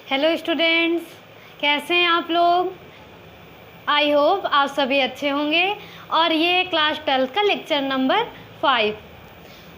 Hello students, कैसे हैं आप लोग। आई होप आप सभी अच्छे होंगे। और ये क्लास 12 का लेक्चर नंबर 5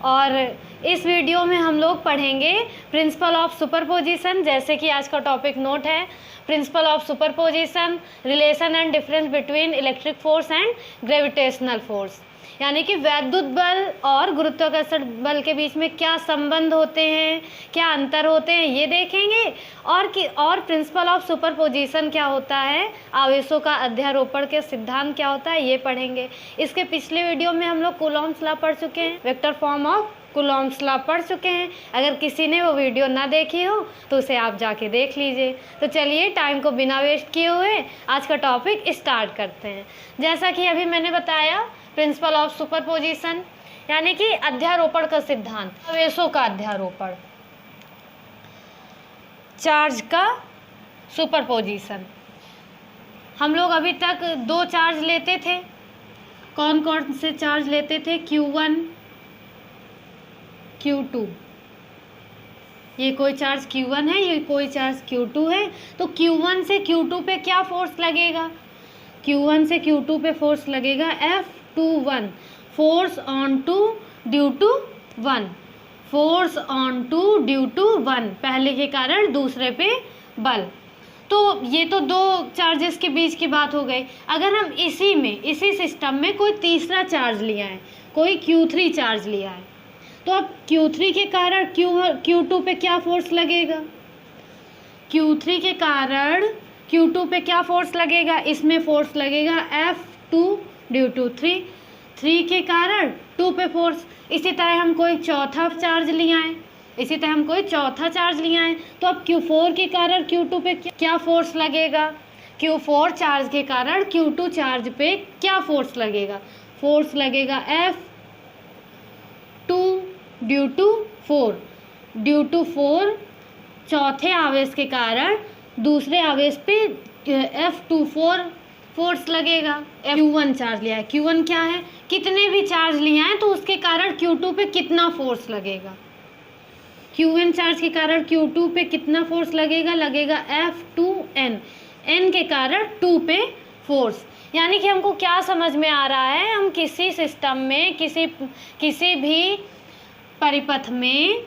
और इस वीडियो में हम लोग पढ़ेंगे प्रिंसिपल ऑफ सुपरपोजिशन। जैसे कि आज का टॉपिक नोट है principle of superposition, relation and difference between electric force and gravitational force, यानी कि वैद्युत बल और गुरुत्वाकर्षण बल के बीच में क्या संबंध होते हैं, क्या अंतर होते हैं, ये देखेंगे। और प्रिंसिपल ऑफ सुपरपोजिशन क्या होता है, आवेशों का अध्यारोपण के सिद्धांत क्या होता है, ये पढ़ेंगे। इसके पिछले वीडियो में हम लोग कूलॉम्स लॉ पढ़ चुके हैं, vector form of Coulomb's law पढ़ चुके हैं। अगर किसी ने वो वीडियो ना देखी हो तो उसे आप जाके देख लीजिए। तो चलिए टाइम को बिना वेस्ट किए हुए आज का टॉपिक स्टार्ट करते हैं। जैसा कि अभी मैंने बताया, प्रिंसिपल ऑफ सुपरपोजिशन यानी कि अध्यारोपण का सिद्धांत, आवेशों का अध्यारोपण, चार्ज का सुपरपोजिशन। हम लोग अभी तक दो चार्ज लेते थे। कौन कौन से चार्ज लेते थे? Q1, Q2। ये कोई चार्ज Q1 है, ये कोई चार्ज Q2 है। तो Q1 से Q2 पे क्या फोर्स लगेगा? Q1 से Q2 पे फोर्स लगेगा F21, force on two due to 1, force on two due to 1, पहले के कारण दूसरे पे बल। तो ये तो दो चार्जेस के बीच की बात हो गई। अगर हम इसी सिस्टम में कोई तीसरा चार्ज लिया है, कोई Q3 चार्ज लिया है, तो अब Q3 के कारण Q2 पे क्या फोर्स लगेगा? Q3 के कारण Q2 पे क्या फोर्स लगेगा? इसमें फोर्स लगेगा F2 ड्यू टू 3, 3 के कारण 2 पे फोर्स। इसी तरह हम कोई चौथा चार्ज लिया है, तो अब Q4 के कारण Q2 पे क्या फोर्स लगेगा? Q4 चार्ज के कारण Q2 चार्ज पे क्या फोर्स लगेगा? फोर्स लगेगा F2 ड्यू टू 4, चौथे आवेश के कारण दूसरे आवेश पे F24 फोर्स लगेगा। Q1 चार्ज लिया है, Q1 क्या है? कितने भी चार्ज लिया है तो उसके कारण Q2 पे कितना फोर्स लगेगा? Q1 चार्ज के कारण Q2 पे कितना फोर्स लगेगा? लगेगा F2N, N के कारण 2 पे फोर्स। यानी कि हमको क्या समझ में आ रहा है, हम किसी सिस्टम में किसी भी परिपथ में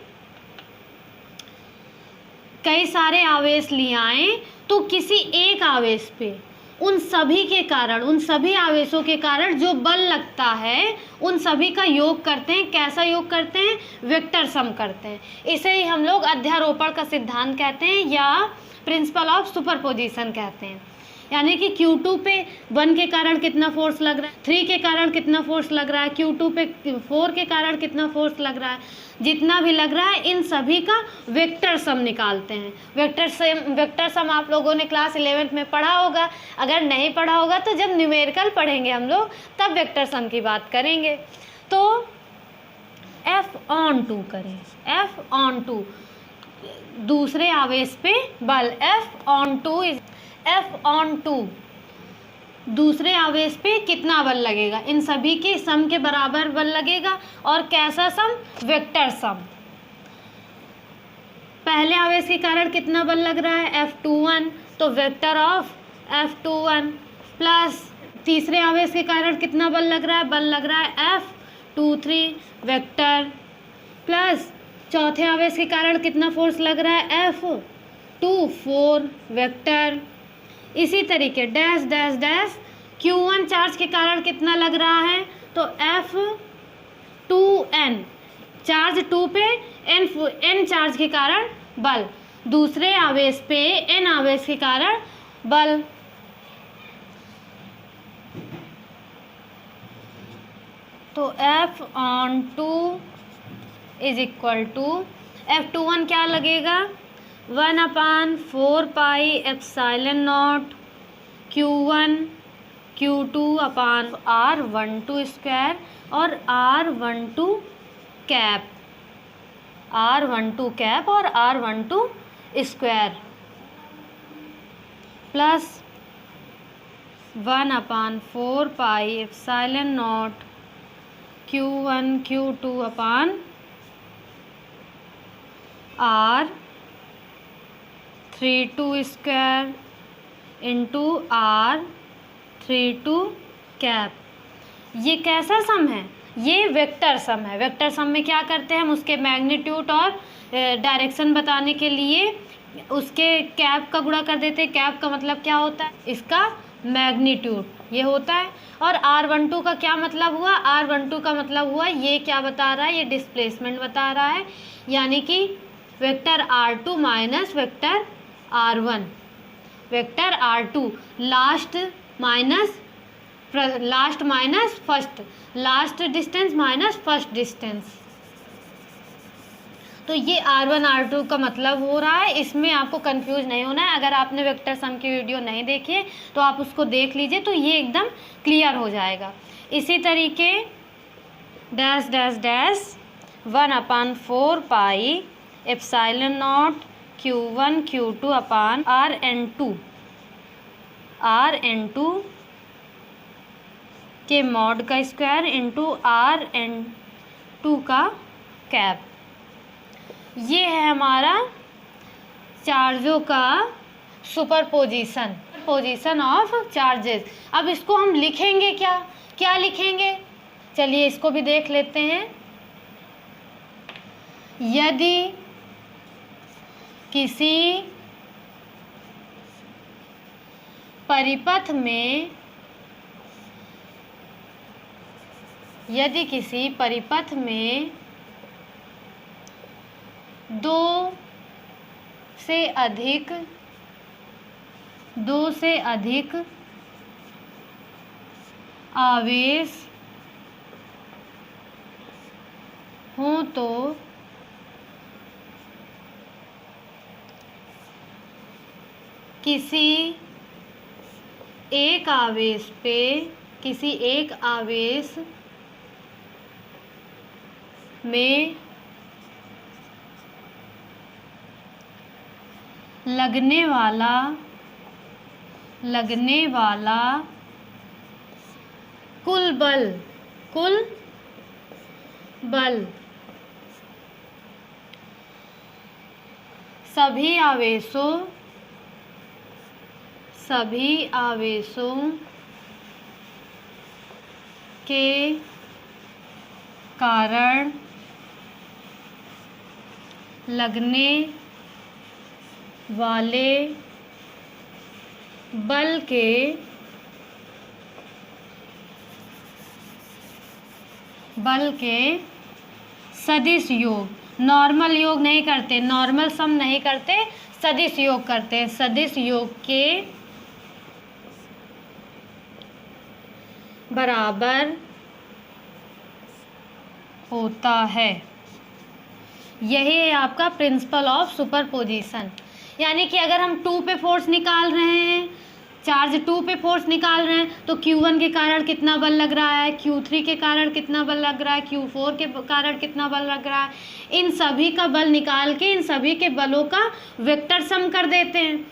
कई सारे आवेश लिए आए तो किसी एक आवेश पे उन सभी आवेशों के कारण जो बल लगता है उन सभी का योग करते हैं। कैसा योग करते हैं? वेक्टर सम करते हैं। इसे ही हम लोग अध्यारोपण का सिद्धांत कहते हैं या प्रिंसिपल ऑफ सुपरपोजिशन कहते हैं। यानी कि Q2 पे 1 के कारण कितना फोर्स लग रहा है, 3 के कारण कितना फोर्स लग रहा है, Q2 पे 4 के कारण कितना फोर्स लग रहा है, जितना भी लग रहा है इन सभी का वेक्टर सम निकालते हैं। वेक्टर सम आप लोगों ने क्लास 11th में पढ़ा होगा। अगर नहीं पढ़ा होगा तो जब न्यूमेरिकल पढ़ेंगे हम लोग तब वेक्टर सम की बात करेंगे। तो F/2 करें, F/2 दूसरे आवेश पे बल, F/2 दूसरे आवेश पे कितना बल लगेगा? इन सभी के सम के बराबर बल लगेगा। और कैसा सम? Vector sum. पहले आवेश के कारण कितना बल लग रहा है? F21, तो वेक्टर ऑफ F21 प्लस तीसरे आवेश के कारण कितना बल लग रहा है? बल लग रहा है F23 वेक्टर, प्लस चौथे आवेश के कारण कितना फोर्स लग रहा है? F24 vector. इसी तरीके dash dash dash Q1 charge के कारण कितना लग रहा है? तो F2N, चार्ज 2 पे N चार्ज के कारण बल, दूसरे आवेश पे N आवेश के कारण बल। तो F/2 is equal to F21 क्या लगेगा? 1/4πε0 Q1 Q2 अपान R12 स्क्वायर और R12 कैप और R12 square plus 1/4πε0 Q1 Q2 upon R 3 square into R 3 cap. ये कैसा सम है? ये वेक्टर सम है। वेक्टर सम में क्या करते हैं हम? उसके मैग्नीट्यूड और डायरेक्शन बताने के लिए उसके कैप का गुणा कर देते हैं। कैप का मतलब क्या होता है? इसका मैग्नीट्यूड ये होता है। और R12 का क्या मतलब हुआ? R12 का मतलब हुआ ये क्या बता रहा है? ये डिस्प्लेसमेंट बता रहा है, यानी कि vector R2 minus vector R1। Vector R2 last minus first, last distance minus first distance. तो ये R1 R2 का मतलब हो रहा है। इसमें आपको कंफ्यूज नहीं होना है। अगर आपने वेक्टर सम की वीडियो नहीं देखी है तो आप उसको देख लीजिए, तो ये एकदम क्लियर हो जाएगा। इसी तरीके dash dash dash 1/4 pi epsilon not Q1 Q2 upon RN2 के मॉड का स्क्वायर इंटू RN2 का कैप। ये है हमारा चार्जों का सुपरपोजिशन ऑफ चार्जेस। अब इसको हम लिखेंगे क्या लिखेंगे? चलिए इसको भी देख लेते हैं। यदि किसी परिपथ में दो से अधिक आवेश हों तो किसी एक आवेश में लगने वाला कुल बल सभी आवेशों के कारण लगने वाले बल के सदिश योग, नॉर्मल योग नहीं करते, नॉर्मल सम नहीं करते, सदिश योग करते हैं। सदिश योग के बराबर होता है। यही है आपका प्रिंसिपल ऑफ सुपरपोजिशन। यानी कि अगर हम 2 पे फोर्स निकाल रहे हैं, चार्ज 2 पे फोर्स निकाल रहे हैं, तो Q1 के कारण कितना बल लग रहा है, Q3 के कारण कितना बल लग रहा है, Q4 के कारण कितना बल लग रहा है, इन सभी का बल निकाल के इन सभी के बलों का वेक्टर सम कर देते हैं।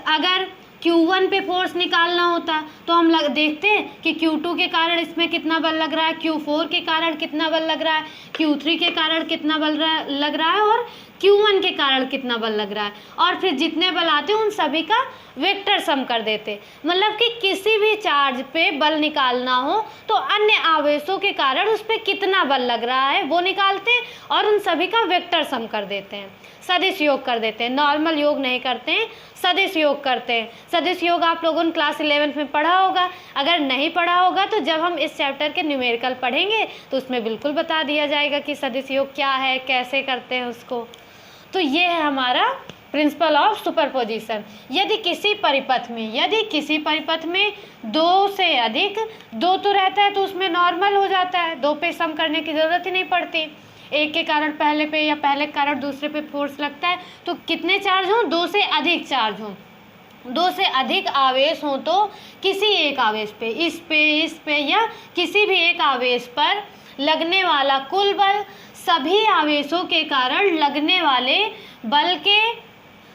अगर Q1 पे फोर्स निकालना होता तो हम देखते हैं कि Q2 के कारण इसमें कितना बल लग रहा है, Q4 के कारण कितना बल लग रहा है, Q3 के कारण कितना बल लग रहा है और Q1 के कारण कितना बल लग रहा है, और फिर जितने बल आते हैं उन सभी का वेक्टर सम कर देते। मतलब कि किसी भी चार्ज पे बल निकालना हो तो अन्य आवेशों के कारण उस पर कितना बल लग रहा है वो निकालते हैं और उन सभी का वेक्टर सम कर देते हैं, सदिश योग कर देते हैं। नॉर्मल योग नहीं करते हैं, सदिश योग करते हैं। सदिश योग आप लोगों ने क्लास 11 में पढ़ा होगा। अगर नहीं पढ़ा होगा तो जब हम इस चैप्टर के न्यूमेरिकल पढ़ेंगे तो उसमें बिल्कुल बता दिया जाएगा कि सदिश योग क्या है, कैसे करते हैं उसको। तो ये है हमारा प्रिंसिपल ऑफ सुपरपोजिशन। यदि किसी परिपथ में 2 से अधिक, 2 तो रहता है तो उसमें नॉर्मल हो जाता है, 2 पे सम करने की ज़रूरत ही नहीं पड़ती। एक के कारण पहले पे या पहले के कारण दूसरे पे फोर्स लगता है, तो कितने चार्ज हों? 2 से अधिक चार्ज हों, 2 से अधिक आवेश हों तो किसी एक आवेश पे, इस पे या किसी भी एक आवेश पर लगने वाला कुल बल सभी आवेशों के कारण लगने वाले बल के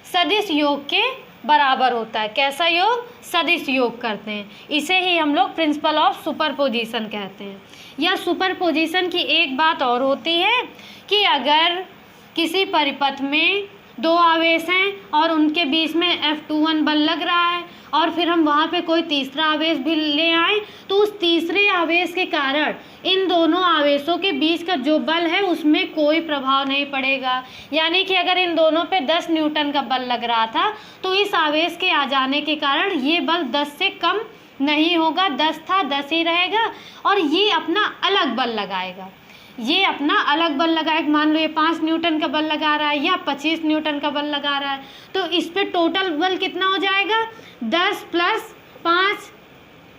सदिश योग के बराबर होता है। कैसा योग? सदिश योग करते हैं। इसे ही हम लोग प्रिंसिपल ऑफ सुपरपोजिशन कहते हैं। या सुपरपोजिशन की एक बात और होती है कि अगर किसी परिपथ में दो आवेश हैं और उनके बीच में F21 बल लग रहा है और फिर हम वहाँ पे कोई तीसरा आवेश भी ले आए, तो उस तीसरे आवेश के कारण इन दोनों आवेशों के बीच का जो बल है उसमें कोई प्रभाव नहीं पड़ेगा। यानी कि अगर इन दोनों पे 10 न्यूटन का बल लग रहा था तो इस आवेश के आ जाने के कारण ये बल 10 से कम नहीं होगा, 10 था 10 ही रहेगा और ये अपना अलग बल लगाएगा। ये अपना अलग बल लगाएगा। मान लो ये 5 न्यूटन का बल लगा रहा है या 25 न्यूटन का बल लगा रहा है, तो इस पे टोटल बल कितना हो जाएगा? 10 + 5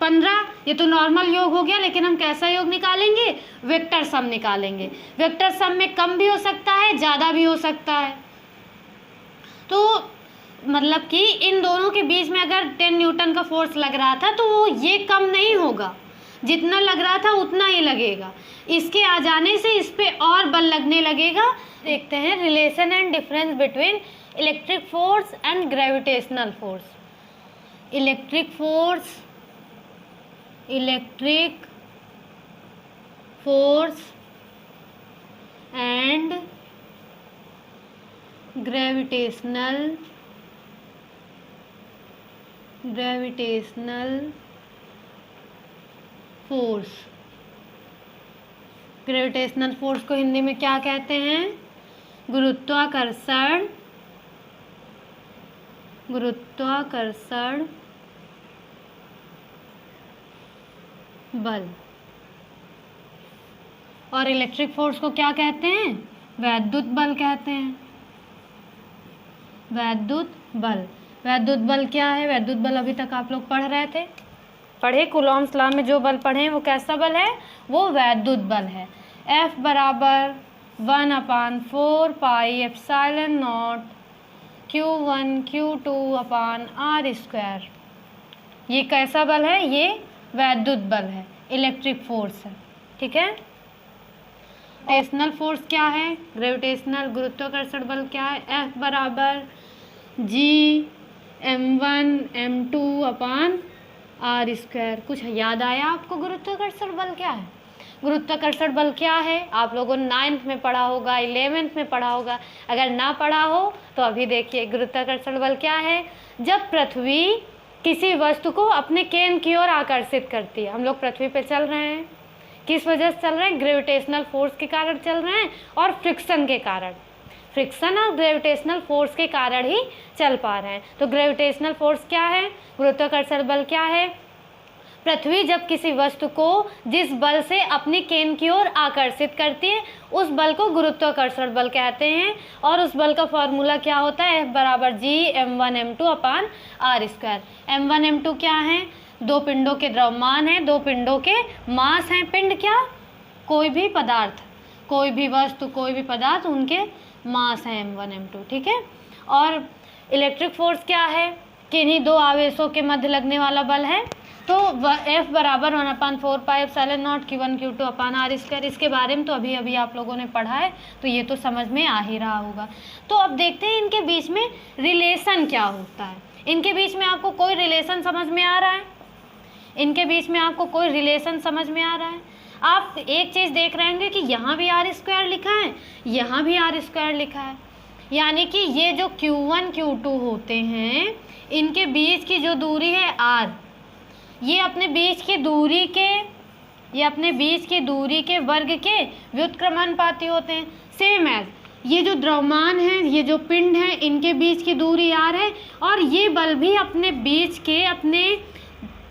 15। ये तो नॉर्मल योग हो गया, लेकिन हम कैसा योग निकालेंगे? वेक्टर सम निकालेंगे। वेक्टर सम में कम भी हो सकता है, ज़्यादा भी हो सकता है। तो मतलब कि इन दोनों के बीच में अगर 10 न्यूटन का फोर्स लग रहा था तो वो ये कम नहीं होगा, जितना लग रहा था उतना ही लगेगा। इसके आ जाने से इस पे और बल लगने लगेगा। देखते हैं relation and difference between electric force and gravitational force. Electric force and gravitational force. Gravitational force को हिंदी में क्या कहते हैं? गुरुत्वाकर्षण बल। और इलेक्ट्रिक फोर्स को क्या कहते हैं? वैद्युत बल कहते हैं। वैद्युत बल क्या है? वैद्युत बल अभी तक आप लोग पढ़ रहे थे, कूलॉम्स लॉ में जो बल पढ़े वो कैसा बल है? वो वैद्युत बल है। F = 1/4 πε0 Q1 Q2/r²। ये कैसा बल है? ये वैद्युत बल है, इलेक्ट्रिक फोर्स है। ठीक है। ग्रेविटेशनल फोर्स क्या है? गुरुत्वाकर्षण बल क्या है? F = Gm1m2/r²। कुछ याद आया आपको? गुरुत्वाकर्षण बल क्या है? गुरुत्वाकर्षण बल क्या है आप लोगों ने 9th में पढ़ा होगा, 11th में पढ़ा होगा। अगर ना पढ़ा हो तो अभी देखिए, गुरुत्वाकर्षण बल क्या है? जब पृथ्वी किसी वस्तु को अपने केंद्र की ओर आकर्षित करती है। हम लोग पृथ्वी पे चल रहे हैं, किस वजह से चल रहे हैं? ग्रेविटेशनल फोर्स के कारण चल रहे हैं और फ्रिक्शन के कारण। फ्रिक्शन और ग्रेविटेशनल फोर्स के कारण ही चल पा रहे हैं। तो ग्रेविटेशनल फोर्स क्या है? गुरुत्वाकर्षण बल क्या है? पृथ्वी जब किसी वस्तु को जिस बल से अपने केंद्र की ओर आकर्षित करती है उस बल को गुरुत्वाकर्षण बल कहते हैं। और उस बल का फॉर्मूला क्या होता है? F = Gm1m2/r²। m1 m2 क्या है? दो पिंडों के द्रव्यमान है, दो पिंडों के मास हैं। पिंड क्या? कोई भी पदार्थ, कोई भी वस्तु, कोई भी पदार्थ, उनके मास है m1 m2। ठीक है। और इलेक्ट्रिक फोर्स क्या है? किन्हीं दो आवेशों के मध्य लगने वाला बल है। तो F = 1/4 πε0 Q1 Q2/r²। इसके बारे में तो अभी आप लोगों ने पढ़ा है, तो ये तो समझ में आ ही रहा होगा। तो अब देखते हैं इनके बीच में रिलेशन क्या होता है। इनके बीच में आपको कोई रिलेशन समझ में आ रहा है? इनके बीच में आपको कोई रिलेशन समझ में आ रहा है? आप एक चीज़ देख रहे होंगे कि यहाँ भी r² लिखा है, यहाँ भी r² लिखा है। यानी कि ये जो Q1 Q2 होते हैं, इनके बीच की जो दूरी है r, ये अपने बीच की दूरी के वर्ग के व्युत्क्रमानुपाती होते हैं। सेम एज ये जो द्रव्यमान है, ये जो पिंड है, इनके बीच की दूरी r है और ये बल भी अपने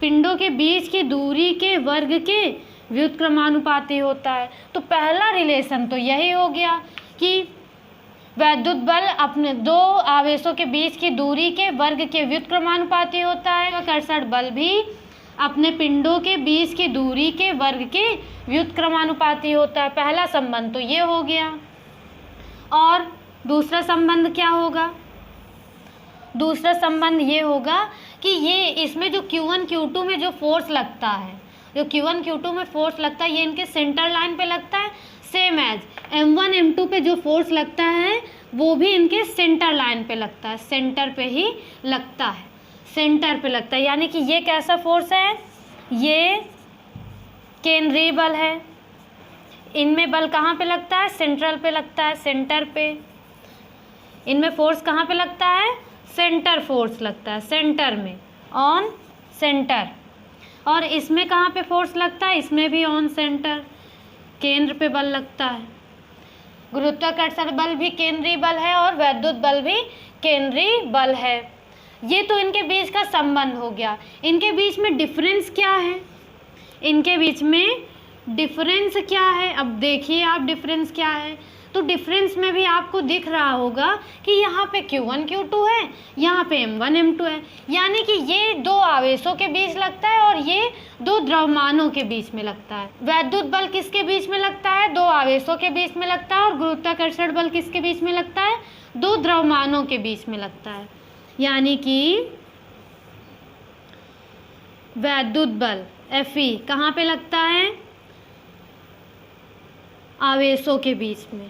पिंडों के बीच की दूरी के वर्ग के व्युत्क्रमानुपाती होता है। तो पहला रिलेशन तो यही हो गया कि वैद्युत बल अपने दो आवेशों के बीच की दूरी के वर्ग के व्युत्क्रमानुपाती होता है। आकर्षण बल भी अपने पिंडों के बीच की दूरी के वर्ग के व्युत्क्रमानुपाती होता है। पहला संबंध तो ये हो गया। और दूसरा संबंध क्या होगा? दूसरा संबंध ये होगा कि ये इसमें जो Q1 Q2 में जो फोर्स लगता है, जो Q1 Q2 में फोर्स लगता है, ये इनके सेंटर लाइन पे लगता है। सेम एज M1 M2 पे जो फोर्स लगता है वो भी इनके सेंटर लाइन पे लगता है, सेंटर पे ही लगता है, सेंटर पे लगता है। यानी कि ये कैसा फोर्स है? ये केंद्रीय बल है। इनमें बल कहाँ पे लगता है? सेंट्रल पे लगता है, सेंटर पे। इनमें फोर्स कहाँ पे लगता है? सेंटर फोर्स लगता है, सेंटर में, ऑन सेंटर। और इसमें कहाँ पे फोर्स लगता है? इसमें भी ऑन सेंटर, केंद्र पे बल लगता है। गुरुत्वाकर्षण बल भी केंद्रीय बल है और वैद्युत बल भी केंद्रीय बल है। ये तो इनके बीच का संबंध हो गया। इनके बीच में डिफरेंस क्या है? इनके बीच में डिफरेंस क्या है? अब देखिए आप डिफरेंस क्या है। तो डिफरेंस में भी आपको दिख रहा होगा कि यहाँ पे Q1 Q2 है, यहाँ पे M1 M2 है, यानी कि ये दो आवेशों के बीच लगता है और ये दो द्रव्यमानों के बीच में लगता है। वैद्युत बल किसके बीच में लगता है? दो आवेशों के बीच में लगता है। और गुरुत्वाकर्षण बल किसके बीच में लगता है? दो द्रव्यमानों के बीच में लगता है। यानी कि वैद्युत बल Fe कहाँ पे लगता है? आवेशों के बीच में,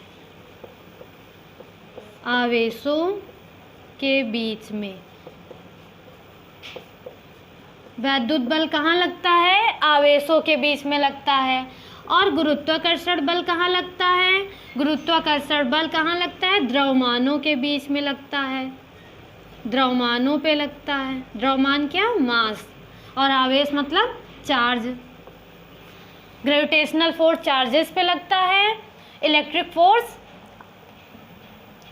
आवेशों के बीच में। वैद्युत बल कहाँ लगता है? आवेशों के बीच में लगता है। और गुरुत्वाकर्षण बल कहाँ लगता है? गुरुत्वाकर्षण बल कहाँ लगता है? द्रव्यमानों के बीच में लगता है, द्रव्यमानों पे लगता है। द्रव्यमान क्या? मास। और आवेश मतलब चार्ज। ग्रेविटेशनल फोर्स चार्जेस पे लगता है, electric force,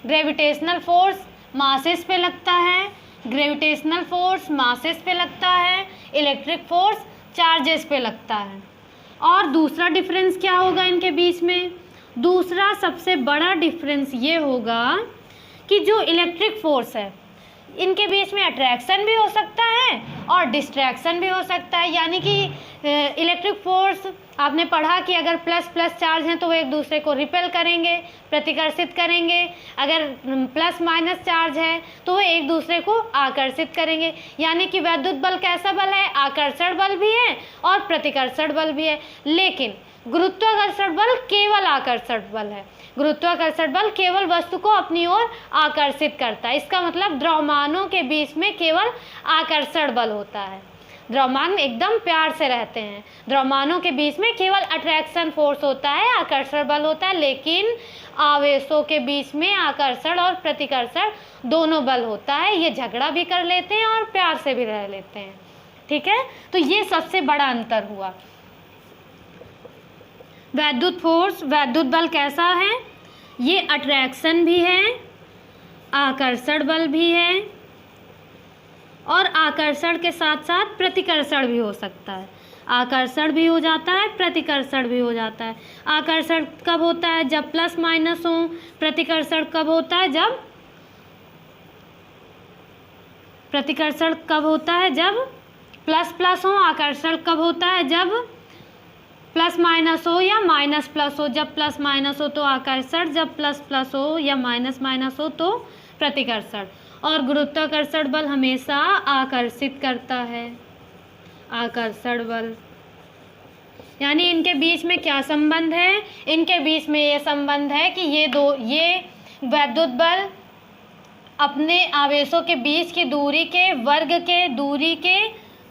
gravitational force masses पे लगता है, ग्रेविटेशनल फोर्स मासेस पे लगता है, इलेक्ट्रिक फोर्स चार्जेस पे लगता है। और दूसरा डिफरेंस क्या होगा इनके बीच में? दूसरा सबसे बड़ा डिफरेंस ये होगा कि जो इलेक्ट्रिक फोर्स है इनके बीच में अट्रैक्शन भी हो सकता है और डिस्ट्रैक्शन भी हो सकता है। यानी कि इलेक्ट्रिक फोर्स आपने पढ़ा कि अगर प्लस प्लस चार्ज हैं तो वो एक दूसरे को रिपेल करेंगे, प्रतिकर्षित करेंगे। अगर प्लस माइनस चार्ज है तो वो एक दूसरे को आकर्षित करेंगे। यानी कि वैद्युत बल कैसा बल है? आकर्षण बल भी है और प्रतिकर्षण बल भी है। लेकिन गुरुत्वाकर्षण बल केवल आकर्षण बल है। गुरुत्वाकर्षण बल केवल वस्तु को अपनी ओर आकर्षित करता है। इसका मतलब द्रव्यमानों के बीच में केवल आकर्षण बल होता है। द्रव्यमान एकदम प्यार से रहते हैं। द्रव्यमानों के बीच में केवल अट्रैक्शन फोर्स होता है, आकर्षण बल होता है। लेकिन आवेशों के बीच में आकर्षण और प्रतिकर्षण दोनों बल होता है। ये झगड़ा भी कर लेते हैं और प्यार से भी रह लेते हैं। ठीक है, तो ये सबसे बड़ा अंतर हुआ। वैद्युत फोर्स, वैद्युत बल कैसा है? ये अट्रैक्शन भी है, आकर्षण बल भी है और आकर्षण के साथ साथ प्रतिकर्षण भी हो सकता है। आकर्षण भी हो जाता है, प्रतिकर्षण भी हो जाता है। आकर्षण कब होता है? जब प्लस माइनस हो। प्रतिकर्षण कब होता है? जब प्रतिकर्षण कब होता है? जब प्लस प्लस हो। आकर्षण कब होता है? जब प्लस माइनस हो या माइनस प्लस हो। जब प्लस माइनस हो तो आकर्षण, जब प्लस प्लस हो या माइनस माइनस हो तो प्रतिकर्षण। और गुरुत्वाकर्षण बल हमेशा आकर्षित करता है, आकर्षण बल। यानी इनके बीच में क्या संबंध है? इनके बीच में ये संबंध है कि ये वैद्युत बल अपने आवेशों के बीच की दूरी के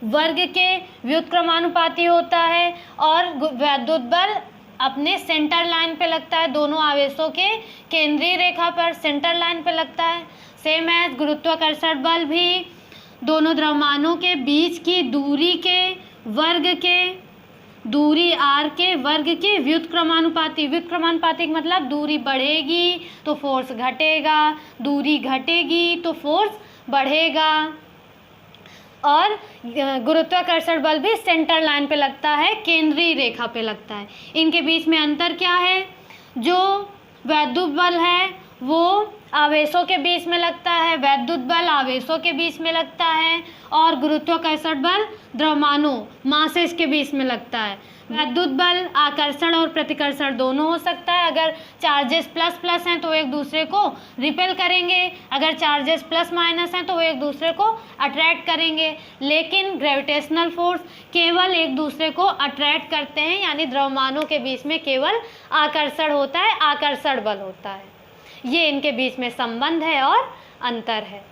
वर्ग के व्युत्क्रमानुपाती होता है। और वैद्युत बल अपने सेंटर लाइन पे लगता है, दोनों आवेशों के केंद्रीय रेखा पर सेंटर लाइन पे लगता है। सेम एज गुरुत्वाकर्षण बल भी दोनों द्रव्यमानों के बीच की दूरी r के वर्ग के व्युत्क्रमानुपाती। व्युत्क्रमानुपाती मतलब दूरी बढ़ेगी तो फोर्स घटेगा, दूरी घटेगी तो फोर्स बढ़ेगा। और गुरुत्वाकर्षण बल भी सेंटर लाइन पे लगता है, केंद्रीय रेखा पे लगता है। इनके बीच में अंतर क्या है? जो वैद्युत बल है वो आवेशों के बीच में लगता है, वैद्युत बल आवेशों के बीच में लगता है। और गुरुत्वाकर्षण बल द्रव्यमानों मासेस के बीच में लगता है। वैद्युत बल आकर्षण और प्रतिकर्षण दोनों हो सकता है। अगर चार्जेस प्लस प्लस हैं तो एक दूसरे को रिपेल करेंगे, अगर चार्जेस प्लस माइनस हैं तो वो एक दूसरे को अट्रैक्ट करेंगे। लेकिन ग्रेविटेशनल फोर्स केवल एक दूसरे को अट्रैक्ट करते हैं, यानी द्रव्यमानों के बीच में केवल आकर्षण होता है, आकर्षण बल होता है। ये इनके बीच में संबंध है और अंतर है।